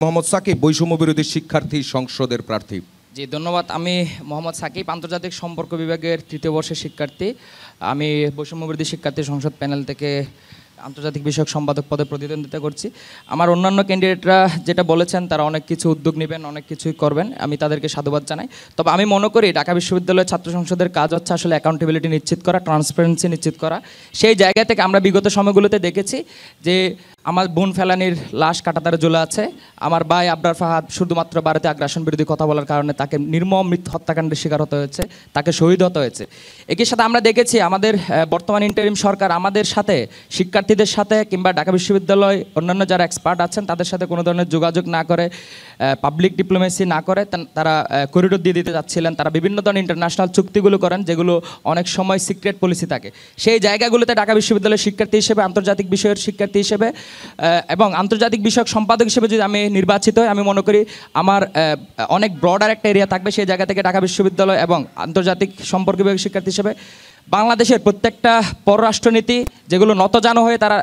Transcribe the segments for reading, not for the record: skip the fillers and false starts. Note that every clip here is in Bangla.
মোহাম্মদ সাকিব বৈষম্য বিরোধী শিক্ষার্থী সংসদের প্রার্থী। জি ধন্যবাদ। আমি মোহাম্মদ সাকিব, আন্তর্জাতিক সম্পর্ক বিভাগের তৃতীয় বর্ষের শিক্ষার্থী। আমি বৈষম্য বিরোধী শিক্ষার্থী সংসদ প্যানেল থেকে আন্তর্জাতিক বিষয়ক সম্পাদক পদে প্রতিদ্বন্দ্বিতা করছি। আমার অন্যান্য ক্যান্ডিডেটরা যেটা বলেছেন তারা অনেক কিছু উদ্যোগ নেবেন, অনেক কিছুই করবেন, আমি তাদেরকে সাধুবাদ জানাই। তবে আমি মনে করি ঢাকা বিশ্ববিদ্যালয়ের ছাত্র সংসদের কাজ হচ্ছে আসলে অ্যাকাউন্টেবিলিটি নিশ্চিত করা, ট্রান্সপারেন্সি নিশ্চিত করা। সেই জায়গা থেকে আমরা বিগত সময়গুলোতে দেখেছি যে আমার বোন ফেলানির লাশ কাঁটাতারে ঝুলে আছে, আমার ভাই আবরার ফাহাদ শুধুমাত্র ভারতে আগ্রাসন বিরোধী কথা বলার কারণে তাকে নির্মম হত্যাকাণ্ডের শিকার হতে হয়েছে, তাকে শহীদ হতে হয়েছে। একই সাথে আমরা দেখেছি আমাদের বর্তমান ইন্টারিম সরকার আমাদের সাথে, শিক্ষার্থীদের সাথে কিংবা ঢাকা বিশ্ববিদ্যালয় অন্যান্য যারা এক্সপার্ট আছেন তাদের সাথে কোনো ধরনের যোগাযোগ না করে, পাবলিক ডিপ্লোমেসি না করে তারা করিডোর দিয়ে দিতে যাচ্ছিলেন। তারা বিভিন্ন ধরনের ইন্টারন্যাশনাল চুক্তিগুলো করেন যেগুলো অনেক সময় সিক্রেট পলিসি থাকে। সেই জায়গাগুলোতে ঢাকা বিশ্ববিদ্যালয়ের শিক্ষার্থী হিসেবে, আন্তর্জাতিক বিষয়ের শিক্ষার্থী হিসেবে এবং আন্তর্জাতিক বিষয়ক সম্পাদক হিসেবে যদি আমি নির্বাচিত হই, আমি মনে করি আমার অনেক ব্রডার একটা এরিয়া থাকবে। সেই জায়গা থেকে ঢাকা বিশ্ববিদ্যালয় এবং আন্তর্জাতিক সম্পর্ক বিভাগের শিক্ষার্থী হিসেবে বাংলাদেশের প্রত্যেকটা পররাষ্ট্রনীতি যেগুলো নতজানু হয়ে তারা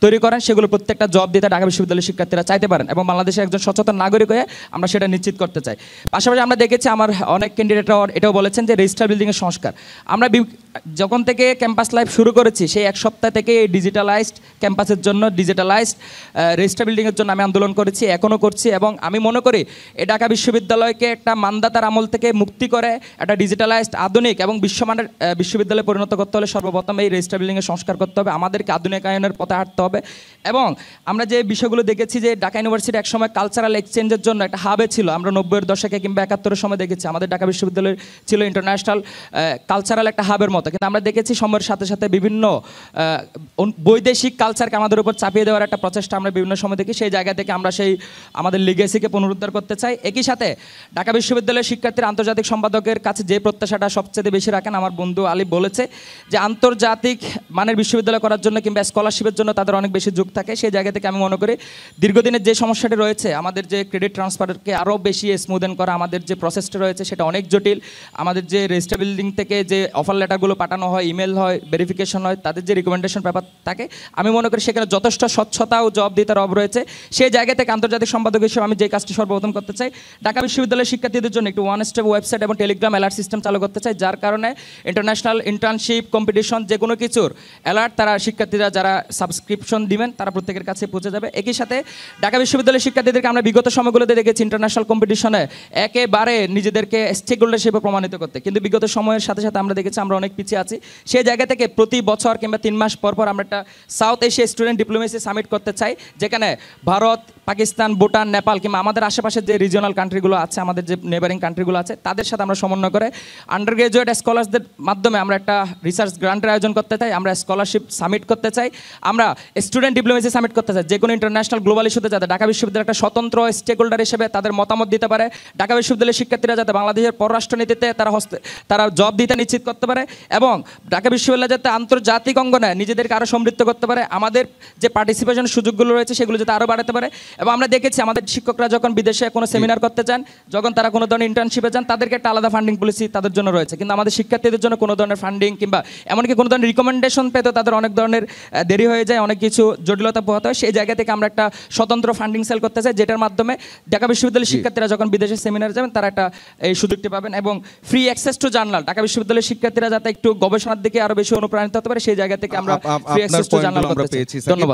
তৈরি করেন সেগুলো প্রত্যেকটা জব দিতে ঢাকা বিশ্ববিদ্যালয়ের শিক্ষার্থীরা চাইতে পারেন এবং বাংলাদেশের একজন সচেতন নাগরিক হয়ে আমরা সেটা নিশ্চিত করতে চাই। পাশাপাশি আমরা দেখেছি আমার অনেক ক্যান্ডিডেটরা এটাও বলেছেন যে রেজিস্টার বিল্ডিংয়ের সংস্কার। আমরা যখন থেকে ক্যাম্পাস লাইফ শুরু করেছি সেই এক সপ্তাহ থেকে এই ডিজিটালাইজড ক্যাম্পাসের জন্য, ডিজিটালাইজড রেজিস্টার বিল্ডিংয়ের জন্য আমি আন্দোলন করেছি, এখনও করছি এবং আমি মনে করি এই ঢাকা বিশ্ববিদ্যালয়কে একটা মানদাতার আমল থেকে মুক্তি করে একটা ডিজিটালাইজড আধুনিক এবং বিশ্বমানের বিশ্ববিদ্যালয়ে পরিণত করতে হলে সর্বপ্রথম এই রেজিস্টার বিল্ডিংয়ের সংস্কার করতে হবে, আমাদেরকে আধুনিকায়নের পথে হাঁটতে হবে। এবং আমরা যে বিষয়গুলো দেখেছি যে ঢাকা ইউনিভার্সিটি একসময় কালচারাল এক্সচেঞ্জের জন্য একটা হাবে ছিল, আমরা 90-এর দশকে কিংবা 71-এর সময় দেখেছি আমাদের ঢাকা বিশ্ববিদ্যালয় ছিল ইন্টারন্যাশনাল কালচারাল একটা হাবের মতো, কিন্তু আমরা দেখেছি সময়ের সাথে সাথে বিভিন্ন বৈদেশিক কালচারকে আমাদের উপর চাপিয়ে দেওয়ার একটা প্রচেষ্টা আমরা বিভিন্ন সময় দেখি। সেই জায়গা থেকে আমরা সেই আমাদের লিগেসিকে পুনরুদ্ধার করতে চাই। একই সাথে ঢাকা বিশ্ববিদ্যালয়ের শিক্ষার্থীরা আন্তর্জাতিক সম্পাদকের কাছে যে প্রত্যাশাটা সবচেয়ে বেশি রাখেন, আমার বন্ধু আলী বলেছে যে আন্তর্জাতিক মানের বিশ্ববিদ্যালয় করার জন্য কিংবা স্কলারশিপের জন্য তাদের অনেক বেশি যুগ থাকে। সেই জায়গা থেকে আমি মনে করি দীর্ঘদিনের যে সমস্যাটি রয়েছে, আমাদের যে ক্রেডিট ট্রান্সফারকে আরও বেশি স্মুদেন করা, আমাদের যে প্রসেসটা রয়েছে সেটা অনেক জটিল। আমাদের যে রেজিস্টার বিল্ডিং থেকে যে অফার লেটারগুলো পাঠানো হয়, ইমেল হয়, ভেরিফিকেশন হয়, তাদের যে রিকমেন্ডেশন পেপার থাকে, আমি মনে করি সেখানে যথেষ্ট স্বচ্ছতা ও জবাবদিহিতার অভাব রয়েছে। সেই জায়গা থেকে আন্তর্জাতিক সম্পাদক হিসেবে আমি যে কাজটি সর্বপ্রথম করতে চাই, ঢাকা বিশ্ববিদ্যালয়ের শিক্ষার্থীদের জন্য একটি ওয়ান স্টেপ ওয়েবসাইট এবং টেলিগ্রাম অ্যালার্ট সিস্টেম চালু করতে চাই, যার কারণে ইন্টারন্যাশনাল ইন্টার্নশিপ, কম্পিটিশন, যে কোনো কিছুর অ্যালার্ট তারা শিক্ষার্থীরা যারা সাবস্ক্রিপশন দিবেন তারা প্রত্যেকের কাছে পৌঁছে যাবে। একই সাথে ঢাকা বিশ্ববিদ্যালয়ের শিক্ষার্থীদেরকে আমরা বিগত সময়গুলোতে দেখেছি ইন্টারন্যাশনাল কম্পিটিশনে একেবারে নিজেদেরকে স্টেক হোল্ডার হিসেবে প্রমাণিত করতে, কিন্তু বিগত সময়ের সাথে সাথে আমরা দেখেছি আমরা অনেক পিছিয়ে আছি। সেই জায়গা থেকে প্রতি বছর কিংবা 3 মাস পর পর আমরা একটা south Asia student diplomacy summit করতে চাই, যেখানে ভারত, পাকিস্তান, ভুটান, নেপাল কিংবা আমাদের আশেপাশের যে রিজিওনাল কান্ট্রিগুলো আছে, আমাদের যে নেবারিং কান্ট্রিগুলো আছে, তাদের সাথে আমরা সমন্বয় করে আন্ডার গ্রাজুয়েট স্কলারসদের মাধ্যমে আমরা একটা রিসার্চ গ্রান্টের আয়োজন করতে চাই, আমরা স্কলারশিপ সামিট করতে চাই, আমরা স্টুডেন্ট ডিপ্লোমেসি সামিট করতে চাই, যে কোনো ইন্টারন্যাশনাল গ্লোবাল ইস্যুতে যাতে ঢাকা বিশ্ববিদ্যালয় একটা স্বতন্ত্র স্টেক হোল্ডার হিসেবে তাদের মতামত দিতে পারে, ঢাকা বিশ্ববিদ্যালয়ের শিক্ষার্থীরা যাতে বাংলাদেশের পররাষ্ট্রনীতিতে তারা জব দিতে নিশ্চিত করতে পারে এবং ঢাকা বিশ্ববিদ্যালয় যাতে আন্তর্জাতিক অঙ্গনে নিজেদেরকে আরও সমৃদ্ধ করতে পারে, আমাদের যে পার্টিসিপেশন সুযোগগুলো রয়েছে সেগুলো যাতে আরও বাড়াতে পারে। এবং আমরা দেখেছি আমাদের শিক্ষকরা যখন বিদেশে কোনো সেমিনার করতে চান, যখন তারা কোনো ধরনের ইন্টার্নশিপে যান, তাদেরকে একটা আলাদা ফান্ডিং পলিসি তাদের জন্য রয়েছে, কিন্তু আমাদের শিক্ষার্থীদের জন্য কোনো ধরনের ফান্ডিং কিংবা এমনকি কোনো ধরনের রিকমেন্ডেশন পেতে তাদের অনেক ধরনের দেরি হয়ে যায়, অনেক কিছু জটিলতা পোহাতে হয়। সেই জায়গা থেকে আমরা একটা স্বতন্ত্র ফান্ডিং সেল করতে চাই, যেটার মাধ্যমে ঢাকা বিশ্ববিদ্যালয়ের শিক্ষার্থীরা যখন বিদেশে সেমিনারে যাবেন তারা একটা এই সুযোগটি পাবেন এবং free access to journal, Dhaka বিশ্ববিদ্যালয়ের শিক্ষার্থীরা যাতে একটু গবেষণার দিকে আরও বেশি অনুপ্রাণিত হতে পারে, সেই জায়গা থেকে আমরা ফ্রি অ্যাক্সেস টু জার্নাল করতে চাই। ধন্যবাদ।